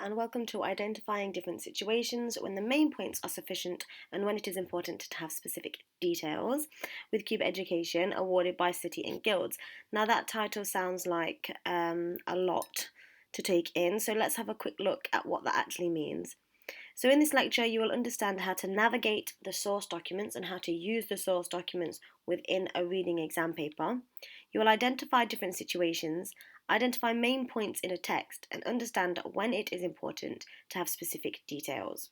and welcome to Identifying Different Situations when the main points are sufficient and when it is important to have specific details, with Cube Education awarded by City and Guilds. Now that title sounds like a lot to take in, so let's have a quick look at what that actually means. So in this lecture you will understand how to navigate the source documents and how to use the source documents within a reading exam paper. You will identify different situations, identify main points in a text, and understand when it is important to have specific details.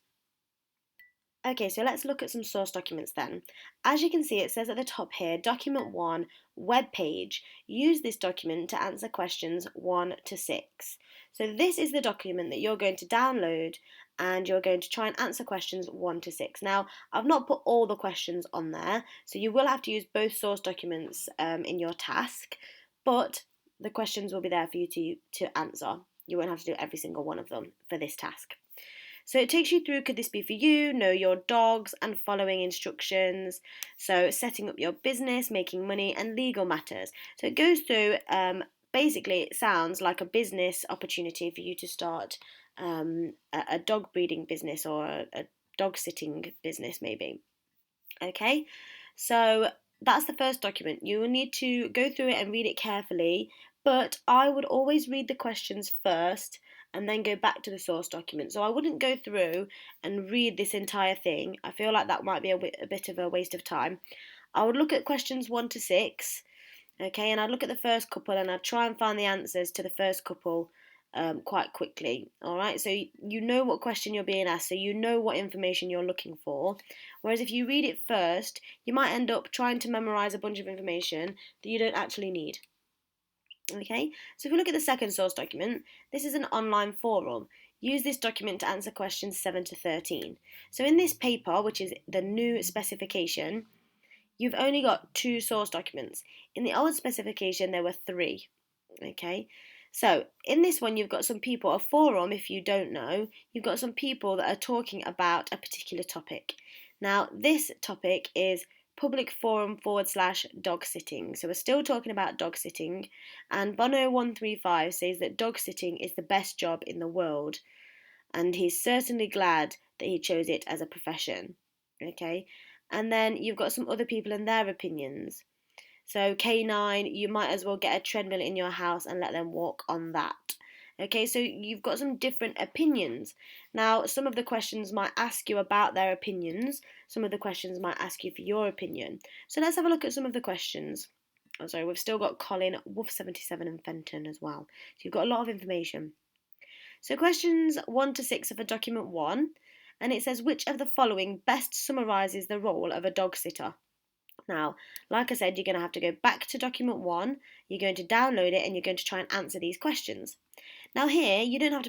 Okay, so let's look at some source documents then. As you can see, it says at the top here, Document 1, Web Page. Use this document to answer questions 1 to 6. So this is the document that you're going to download and you're going to try and answer questions 1 to 6. Now, I've not put all the questions on there, so you will have to use both source documents in your task, but the questions will be there for you to answer. You won't have to do every single one of them for this task. So it takes you through, could this be for you, know your dogs, and following instructions. So setting up your business, making money, and legal matters. So it goes through, basically it sounds like a business opportunity for you to start a dog breeding business or a dog sitting business maybe. Okay, so that's the first document. You will need to go through it and read it carefully, but I would always read the questions first and then go back to the source document. So I wouldn't go through and read this entire thing. I feel like that might be a bit of a waste of time. I would look at questions 1 to 6, okay, and I'd look at the first couple and I'd try and find the answers to the first couple quite quickly. All right, so you know what question you're being asked, so you know what information you're looking for. Whereas if you read it first, you might end up trying to memorize a bunch of information that you don't actually need. Okay, so if we look at the second source document, this is an online forum. Use this document to answer questions 7 to 13. So in this paper, which is the new specification, you've only got 2 source documents. In the old specification, there were 3. Okay, so in this one, you've got some people, a forum, if you don't know, you've got some people that are talking about a particular topic. Now, this topic is public forum / dog sitting. So we're still talking about dog sitting, and Bono135 says that dog sitting is the best job in the world, and he's certainly glad that he chose it as a profession. Okay, and then you've got some other people and their opinions. So K9, you might as well get a treadmill in your house and let them walk on that. Okay, so you've got some different opinions. Now, some of the questions might ask you about their opinions. Some of the questions might ask you for your opinion. So let's have a look at some of the questions. Oh, sorry, we've still got Colin, Wolf77 and Fenton as well. So you've got a lot of information. So questions 1 to 6 are for document 1. And it says, which of the following best summarises the role of a dog sitter? Now, like I said, you're going to have to go back to document 1, you're going to download it, and you're going to try and answer these questions. Now here, you don't have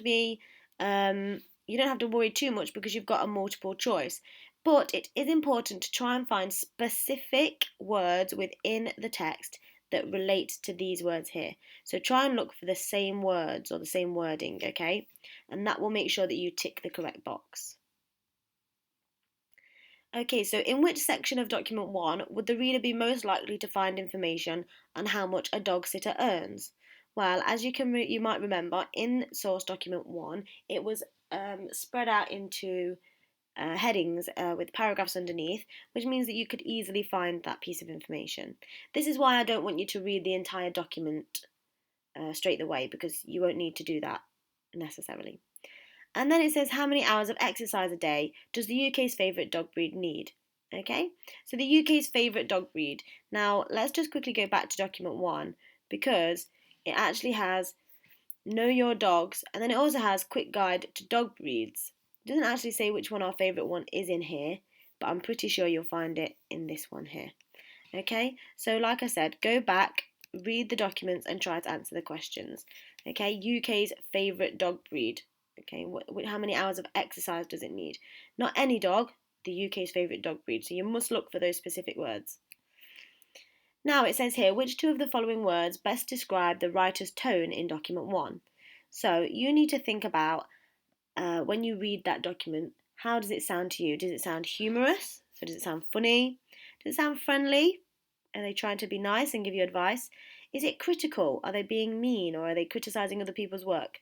to worry too much because you've got a multiple choice, but it is important to try and find specific words within the text that relate to these words here. So try and look for the same words or the same wording, okay? And that will make sure that you tick the correct box. Okay, so in which section of document 1 would the reader be most likely to find information on how much a dog sitter earns? Well, as you might remember, in source document 1, it was spread out into headings with paragraphs underneath, which means that you could easily find that piece of information. This is why I don't want you to read the entire document straight away, because you won't need to do that necessarily. And then it says, how many hours of exercise a day does the UK's favourite dog breed need? Okay, so the UK's favourite dog breed. Now, let's just quickly go back to document 1, because it actually has know your dogs, and then it also has quick guide to dog breeds. It doesn't actually say which one our favourite one is in here, but I'm pretty sure you'll find it in this one here. Okay, so like I said, go back, read the documents and try to answer the questions. Okay, UK's favourite dog breed. Okay, how many hours of exercise does it need? Not any dog, the UK's favourite dog breed. So you must look for those specific words. Now it says here, which 2 of the following words best describe the writer's tone in document 1? So you need to think about when you read that document, how does it sound to you? Does it sound humorous? So does it sound funny? Does it sound friendly? Are they trying to be nice and give you advice? Is it critical? Are they being mean, or are they criticising other people's work?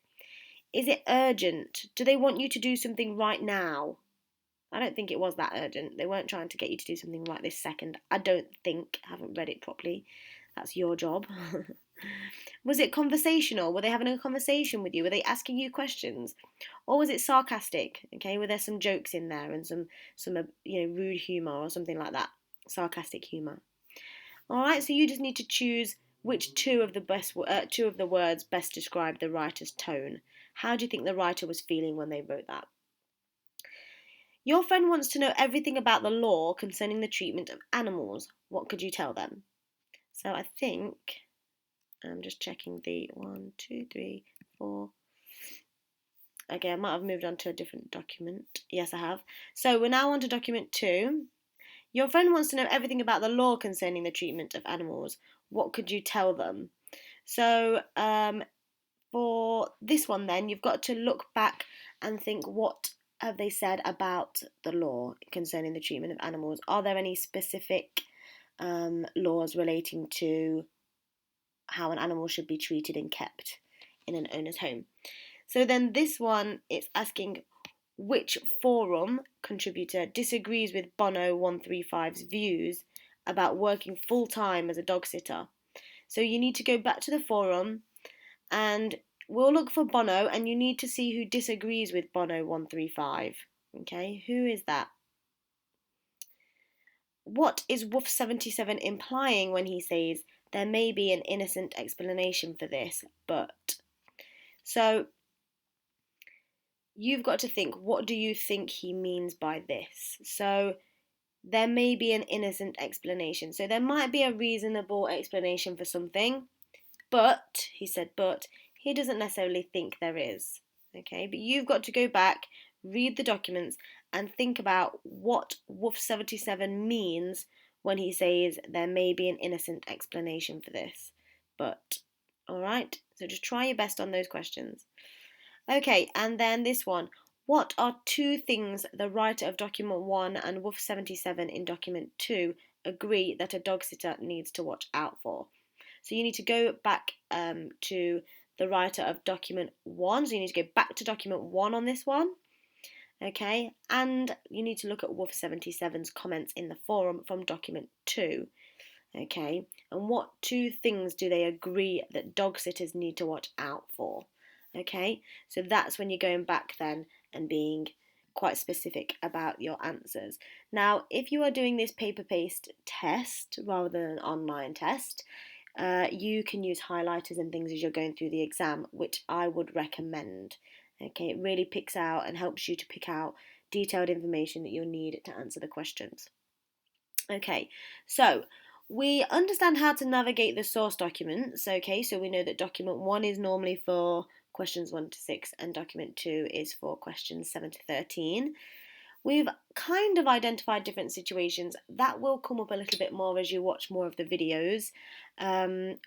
Is it urgent? Do they want you to do something right now? I don't think it was that urgent. They weren't trying to get you to do something right this second. I don't think. I haven't read it properly. That's your job. Was it conversational? Were they having a conversation with you? Were they asking you questions? Or was it sarcastic? Okay, were there some jokes in there and some rude humour or something like that? Sarcastic humour. All right, so you just need to choose which two of the words best describe the writer's tone. How do you think the writer was feeling when they wrote that? Your friend wants to know everything about the law concerning the treatment of animals. What could you tell them? So I think I'm just checking the 1, 2, 3, 4. Okay, I might have moved on to a different document. Yes, I have. So we're now on to document 2. Your friend wants to know everything about the law concerning the treatment of animals. What could you tell them? So for this one then, you've got to look back and think, what have they said about the law concerning the treatment of animals? Are there any specific laws relating to how an animal should be treated and kept in an owner's home? So then this one, it's asking which forum contributor disagrees with Bono 135's views about working full-time as a dog sitter. So you need to go back to the forum and we'll look for Bono, and you need to see who disagrees with Bono 135. Okay, who is that? What is Wolf 77 implying when he says there may be an innocent explanation for this, but? So you've got to think, what do you think he means by this? So there may be an innocent explanation. So there might be a reasonable explanation for something, but, he said, but he doesn't necessarily think there is. Okay, but you've got to go back, read the documents, and think about what Wolf 77 means when he says there may be an innocent explanation for this. But, alright, so just try your best on those questions. Okay, and then this one. What are 2 things the writer of document 1 and Wolf 77 in document 2 agree that a dog sitter needs to watch out for? So you need to go back to the writer of document 1. So you need to go back to document 1 on this one. Okay, and you need to look at Wolf 77's comments in the forum from document 2. Okay, and what 2 things do they agree that dog sitters need to watch out for? Okay, so that's when you're going back then and being quite specific about your answers. Now, if you are doing this paper-based test rather than an online test, you can use highlighters and things as you're going through the exam, which I would recommend. Okay, it really picks out and helps you to pick out detailed information that you'll need to answer the questions. Okay, so we understand how to navigate the source documents. Okay, so we know that document 1 is normally for questions 1 to 6 and document 2 is for questions 7 to 13. We've kind of identified different situations. That will come up a little bit more as you watch more of the videos.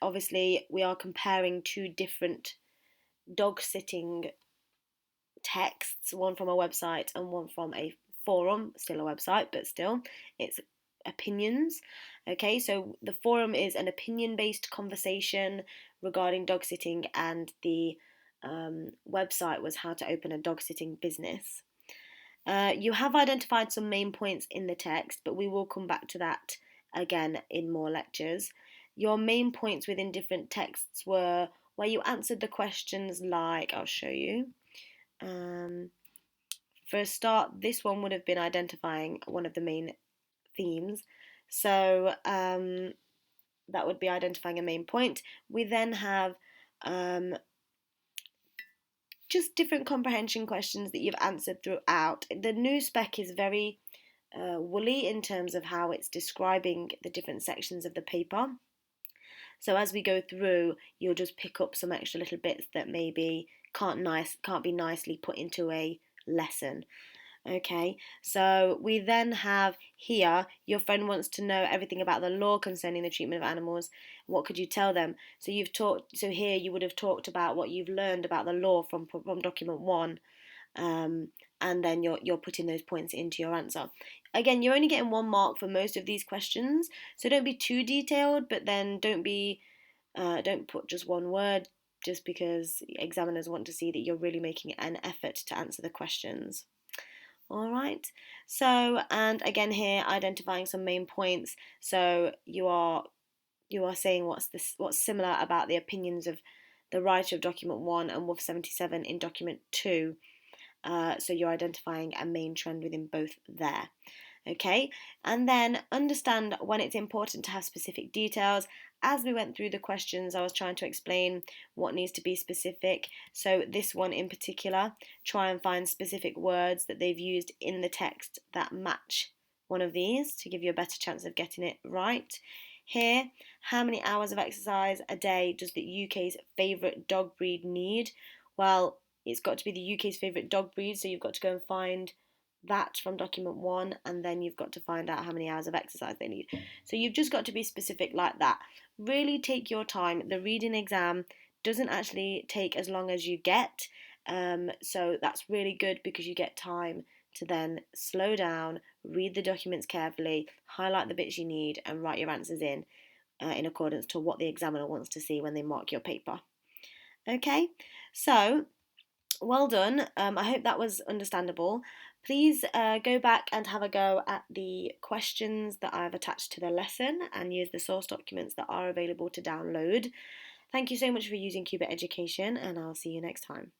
Obviously, we are comparing 2 different dog sitting texts, one from a website and one from a forum, still a website, but still, it's opinions. Okay, so the forum is an opinion-based conversation regarding dog sitting, and the website was how to open a dog sitting business. You have identified some main points in the text, but we will come back to that again in more lectures. Your main points within different texts were where you answered the questions like, I'll show you. For a start, this one would have been identifying one of the main themes. So that would be identifying a main point. We then have just different comprehension questions that you've answered throughout. The new spec is very woolly in terms of how it's describing the different sections of the paper. So as we go through, you'll just pick up some extra little bits that maybe can't be nicely put into a lesson. Okay, so we then have here, your friend wants to know everything about the law concerning the treatment of animals. What could you tell them? So here you would have talked about what you've learned about the law from document 1, and then you're putting those points into your answer. Again, you're only getting 1 mark for most of these questions, so don't be too detailed, but then don't put just one word. just because examiners want to see that you're really making an effort to answer the questions. All right. So, and again here, identifying some main points. So you are saying what's similar about the opinions of the writer of document 1 and WUF 77 in document 2. So you're identifying a main trend within both there. Okay, and then understand when it's important to have specific details. As we went through the questions, I was trying to explain what needs to be specific. So this one in particular, try and find specific words that they've used in the text that match one of these to give you a better chance of getting it right. Here, how many hours of exercise a day does the UK's favourite dog breed need? Well, it's got to be the UK's favourite dog breed, so you've got to go and find that from document 1, and then you've got to find out how many hours of exercise they need. So you've just got to be specific like that. Really take your time. The reading exam doesn't actually take as long as you get, so that's really good because you get time to then slow down, read the documents carefully, highlight the bits you need, and write your answers in accordance to what the examiner wants to see when they mark your paper. Okay, so well done. I hope that was understandable. Please go back and have a go at the questions that I've attached to the lesson and use the source documents that are available to download. Thank you so much for using Cuba Education, and I'll see you next time.